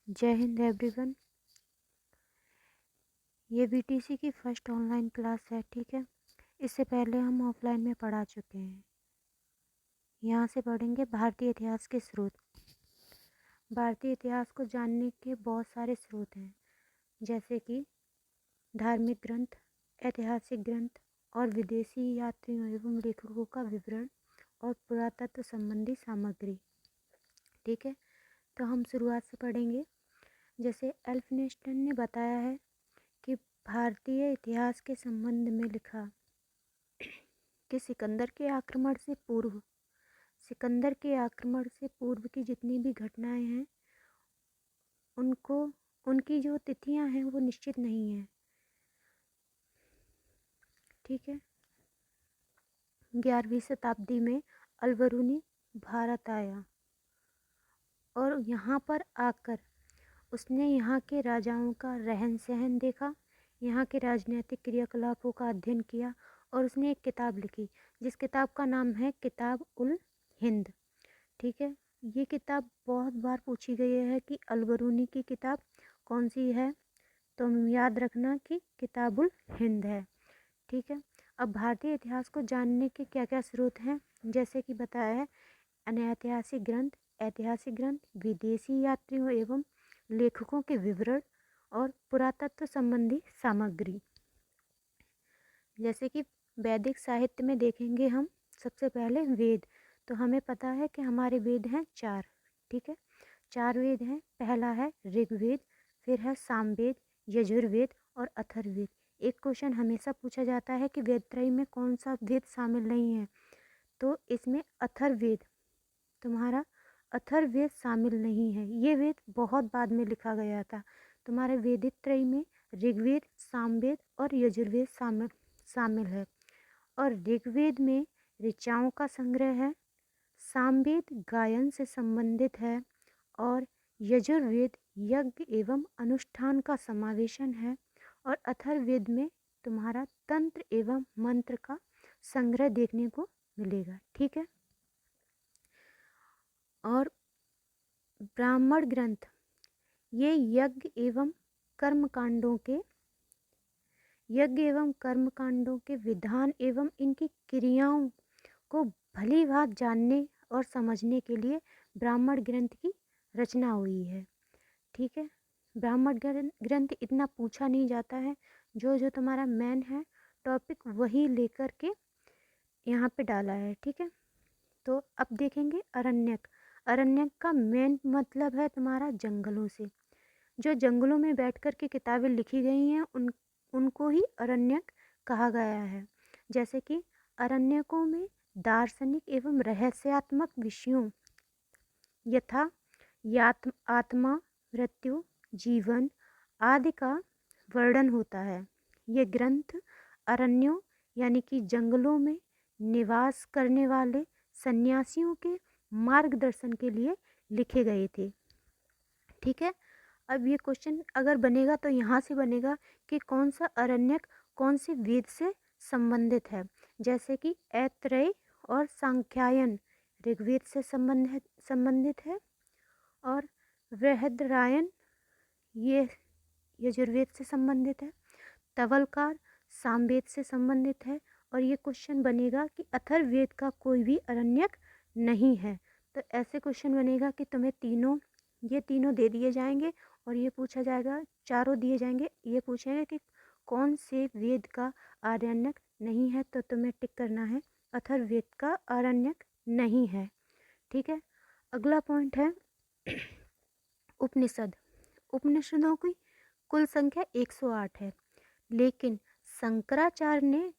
जय हिंद एवरीवन। ये बीटीसी की फर्स्ट ऑनलाइन क्लास है, ठीक है। इससे पहले हम ऑफलाइन में पढ़ा चुके हैं। यहाँ से पढ़ेंगे भारतीय इतिहास के स्रोत। भारतीय इतिहास को जानने के बहुत सारे स्रोत हैं, जैसे कि धार्मिक ग्रंथ, ऐतिहासिक ग्रंथ और विदेशी यात्रियों एवं लेखकों का विवरण और पुरातत्व संबंधी सामग्री, ठीक है। तो हम शुरुआत से पढ़ेंगे। जैसे एल्फिंस्टन ने बताया है कि भारतीय इतिहास के संबंध में लिखा कि सिकंदर के आक्रमण से पूर्व की जितनी भी घटनाएं हैं उनकी जो तिथियां हैं वो निश्चित नहीं है, ठीक है। 11वीं शताब्दी में अलबरूनी भारत आया और यहाँ पर आकर उसने यहाँ के राजाओं का रहन सहन देखा, यहाँ के राजनीतिक क्रियाकलापों का अध्ययन किया और उसने एक किताब लिखी जिस किताब का नाम है किताब उल हिंद, ठीक है। ये किताब बहुत बार पूछी गई है कि अलबरूनी की किताब कौन सी है, तो याद रखना कि किताब उल हिंद है, ठीक है। अब भारतीय इतिहास को जानने के क्या क्या स्रोत हैं, जैसे कि बताया है अनैतिहासिक ग्रंथ, ऐतिहासिक ग्रंथ, विदेशी यात्रियों एवं लेखकों के विवरण और पुरातत्व संबंधी सामग्री। जैसे कि वैदिक साहित्य में देखेंगे हम सबसे पहले वेद, तो हमें पता है कि हमारे वेद हैं 4, ठीक है। 4 वेद हैं। पहला है ऋग्वेद, फिर है सामवेद, यजुर्वेद और अथर्ववेद। एक क्वेश्चन हमेशा पूछा जाता है कि वेदत्रयी में कौन सा वेद शामिल नहीं है, तो इसमें अथर्ववेद, तुम्हारा अथर्ववेद शामिल नहीं है। ये वेद बहुत बाद में लिखा गया था। तुम्हारे वेदिक त्रयी में ऋग्वेद, सामवेद और यजुर्वेद शामिल है। और ऋग्वेद में ऋचाओं का संग्रह है, सामवेद गायन से संबंधित है और यजुर्वेद यज्ञ एवं अनुष्ठान का समावेशन है और अथर्ववेद में तुम्हारा तंत्र एवं मंत्र का संग्रह देखने को मिलेगा, ठीक है। और ब्राह्मण ग्रंथ ये यज्ञ एवं कर्मकांडों के विधान एवं इनकी क्रियाओं को भली भांति जानने और समझने के लिए ब्राह्मण ग्रंथ की रचना हुई है, ठीक है। ब्राह्मण ग्रंथ इतना पूछा नहीं जाता है, जो जो तुम्हारा मेन है टॉपिक वही लेकर के यहाँ पे डाला है, ठीक है। तो अब देखेंगे अरण्यक। अरण्यक का मेन मतलब है तुम्हारा जंगलों से, जो जंगलों में बैठकर के किताबें लिखी गई हैं उनको ही अरण्यक कहा गया है। जैसे कि अरण्यकों में दार्शनिक एवं रहस्यात्मक विषयों यथा आत्मा, मृत्यु, जीवन आदि का वर्णन होता है। ये ग्रंथ अरण्यों यानी कि जंगलों में निवास करने वाले सन्यासियों के मार्गदर्शन के लिए लिखे गए थे, ठीक है। अब ये क्वेश्चन अगर बनेगा तो यहाँ से बनेगा कि कौन सा अरण्यक कौन से वेद से संबंधित है। जैसे कि ऐत्रेय और सांख्यायन ऋग्वेद से संबंधित है और बृहदारण्यक ये यजुर्वेद से संबंधित है, तवलकार सामवेद से संबंधित है। और ये क्वेश्चन बनेगा कि अथर्ववेद का कोई भी अरण्यक नहीं है। तो ऐसे क्वेश्चन बनेगा कि तुम्हें ये तीनों दे दिए जाएंगे और ये पूछा जाएगा, चारों दिए जाएंगे, ये पूछेंगे कि कौन से वेद का आरण्यक नहीं है, तो तुम्हें टिक करना है अथर्ववेद का आरण्यक नहीं है, ठीक है। अगला पॉइंट है उपनिषद। उपनिषदों की कुल संख्या 108 है, लेकिन शंकराचार्य ने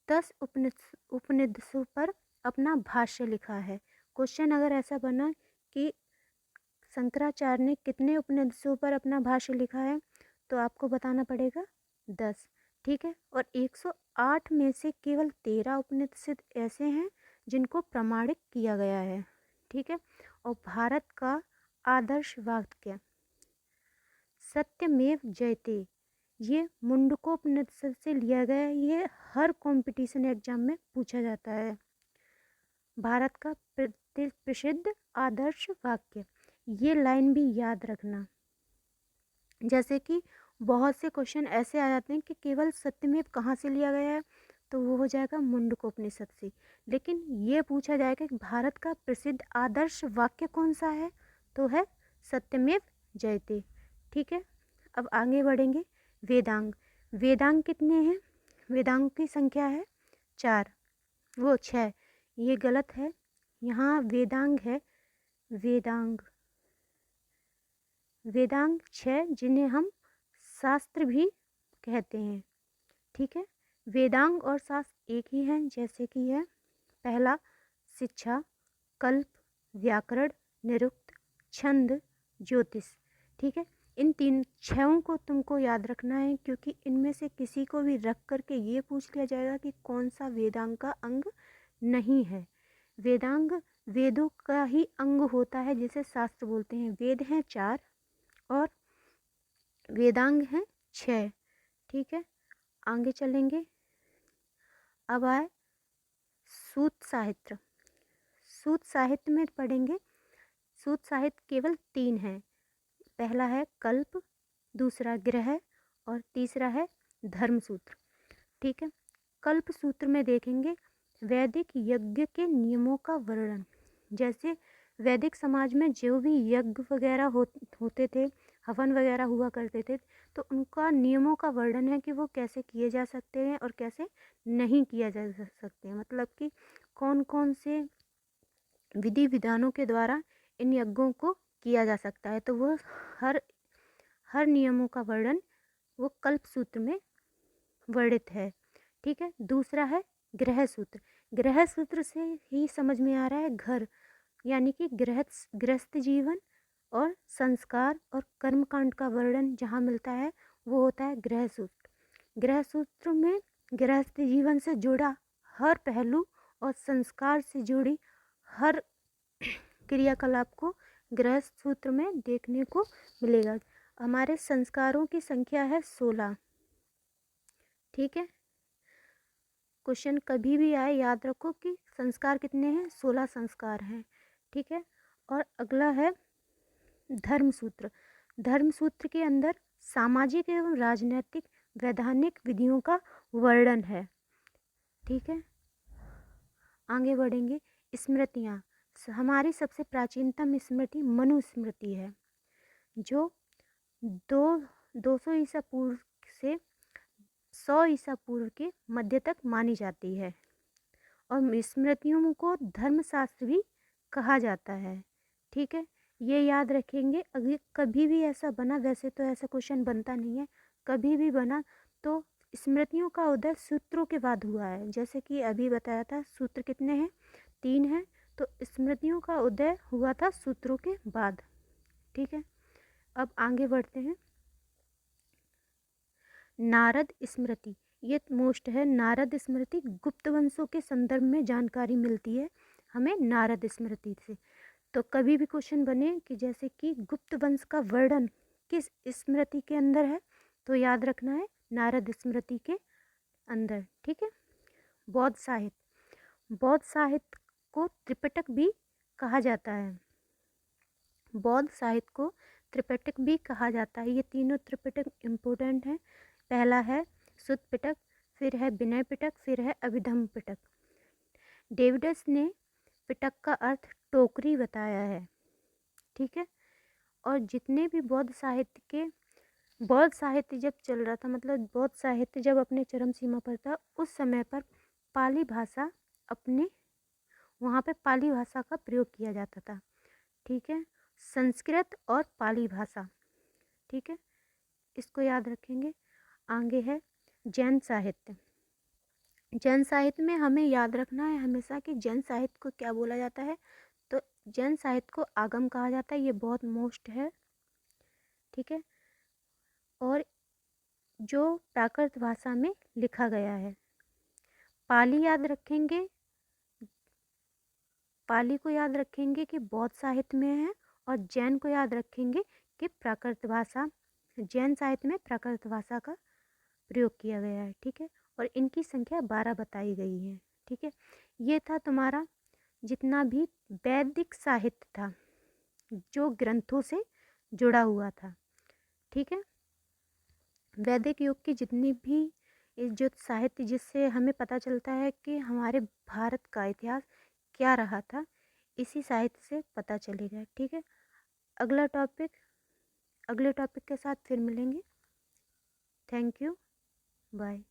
10 उपनिषदों पर अपना भाष्य लिखा है। क्वेश्चन अगर ऐसा बना कि शंकराचार्य ने कितने उपनिषदों पर अपना भाष्य लिखा है, तो आपको बताना पड़ेगा 10, ठीक है। और 108 में से केवल 13 उपनिषद ऐसे हैं जिनको प्रमाणित किया गया है, ठीक है। और भारत का आदर्श वाक्य सत्यमेव जयते ये मुंडकोपनिषद से लिया गया है। ये हर कंपटीशन एग्जाम में पूछा जाता है। भारत का प्रसिद्ध आदर्श वाक्य, ये लाइन भी याद रखना, जैसे कि बहुत से क्वेश्चन ऐसे आ जाते हैं कि केवल सत्यमेव कहाँ से लिया गया है, तो वो हो जाएगा मुंडकोपनिषद से। लेकिन ये पूछा जाएगा कि भारत का प्रसिद्ध आदर्श वाक्य कौन सा है, तो है सत्यमेव जयते। ठीक है, अब आगे बढ़ेंगे। वेदांग। वेदांग कितने हैं? वेदांग की संख्या है 4, वो 6, ये गलत है। यहाँ वेदांग है, वेदांग, वेदांग 6 जिन्हें हम शास्त्र भी कहते हैं। ठीक है, वेदांग और शास्त्र एक ही हैं, जैसे कि है पहला शिक्षा, कल्प, व्याकरण, निरुक्त, छंद, ज्योतिष। ठीक है, इन 6 को तुमको याद रखना है, क्योंकि इनमें से किसी को भी रख करके ये पूछ लिया जाएगा कि कौन सा वेदांग का अंग नहीं है। वेदांग वेदों का ही अंग होता है, जिसे शास्त्र बोलते हैं। वेद हैं 4 और वेदांग हैं 6। ठीक है, आगे चलेंगे। अब आए सूत साहित्य। सूत साहित्य में पढ़ेंगे। सूत साहित्य केवल 3 हैं। पहला है कल्प, दूसरा गृह और तीसरा है धर्मसूत्र। ठीक है, कल्प सूत्र में देखेंगे वैदिक यज्ञ के नियमों का वर्णन। जैसे वैदिक समाज में जो भी यज्ञ वगैरह होते थे, हवन वगैरह हुआ करते थे, तो उनका नियमों का वर्णन है कि वो कैसे किए जा सकते हैं और कैसे नहीं किया जा सकते हैं। मतलब कि कौन कौन से विधि विधानों के द्वारा इन यज्ञों को किया जा सकता है, तो वो हर हर नियमों का वर्णन वो कल्प सूत्र में वर्णित है। ठीक है, दूसरा है गृह सूत्र। गृह सूत्र से ही समझ में आ रहा है घर, यानी कि गृहस्थ जीवन और संस्कार और कर्मकांड का वर्णन जहाँ मिलता है वो होता है गृह सूत्र। गृह सूत्र में गृहस्थ जीवन से जुड़ा हर पहलू और संस्कार से जुड़ी हर क्रियाकलाप को गृहस्थ सूत्र में देखने को मिलेगा। हमारे संस्कारों की संख्या है 16। ठीक है, क्वेश्चन कभी भी आए याद रखो कि संस्कार कितने हैं, 16 संस्कार हैं। ठीक है, और अगला है धर्म सूत्र। धर्म सूत्र के अंदर सामाजिक एवं राजनैतिक वैधानिक विधियों का वर्णन है। ठीक है, आगे बढ़ेंगे। स्मृतियाँ। हमारी सबसे प्राचीनतम स्मृति मनुस्मृति है, जो 200 ईसा पूर्व से 100 ईसा पूर्व के मध्य तक मानी जाती है। और स्मृतियों को धर्मशास्त्र भी कहा जाता है। ठीक है, ये याद रखेंगे। अगर कभी भी ऐसा बना, वैसे तो ऐसा क्वेश्चन बनता नहीं है, कभी भी बना तो स्मृतियों का उदय सूत्रों के बाद हुआ है। जैसे कि अभी बताया था सूत्र कितने हैं, 3 हैं, तो स्मृतियों का उदय हुआ था सूत्रों के बाद। ठीक है, अब आगे बढ़ते हैं। नारद स्मृति, ये मोस्ट है। नारद स्मृति गुप्त वंशों के संदर्भ में जानकारी मिलती है हमें नारद स्मृति से। तो कभी भी क्वेश्चन बने कि जैसे कि गुप्त वंश का वर्णन किस स्मृति के अंदर है, तो याद रखना है नारद स्मृति के अंदर। ठीक है, बौद्ध साहित्य। बौद्ध साहित्य को त्रिपिटक भी कहा जाता है। बौद्ध साहित्य को त्रिपिटक भी कहा जाता है। ये तीनों त्रिपिटक इम्पोर्टेंट हैं। पहला है सुत्त पिटक, फिर है विनय पिटक, फिर है अभिधम्म पिटक। डेविडस ने पिटक का अर्थ टोकरी बताया है। ठीक है, और जितने भी बौद्ध साहित्य जब चल रहा था, मतलब बौद्ध साहित्य जब अपने चरम सीमा पर था, उस समय पर पाली भाषा वहाँ पे पाली भाषा का प्रयोग किया जाता था। ठीक है, संस्कृत और पाली भाषा। ठीक है, इसको याद रखेंगे। आगे है जैन साहित्य। जैन साहित्य में हमें याद रखना है हमेशा कि जैन साहित्य को क्या बोला जाता है, तो जैन साहित्य को आगम कहा जाता है। ये बहुत मोस्ट है। ठीक है, और जो प्राकृत भाषा में लिखा गया है। पाली याद रखेंगे, पाली को याद रखेंगे कि बौद्ध साहित्य में है, और जैन को याद रखेंगे कि प्राकृत भाषा, जैन साहित्य में प्राकृत भाषा का प्रयोग किया गया है। ठीक है, और इनकी संख्या 12 बताई गई है। ठीक है, ये था तुम्हारा जितना भी वैदिक साहित्य था जो ग्रंथों से जुड़ा हुआ था। ठीक है। वैदिक युग की जितनी भी जो साहित्य जिससे हमें पता चलता है कि हमारे भारत का इतिहास क्या रहा था, इसी साहित्य से पता चलेगा। ठीक है। अगला टॉपिक अगले टॉपिक के साथ फिर मिलेंगे। Thank you. बाय।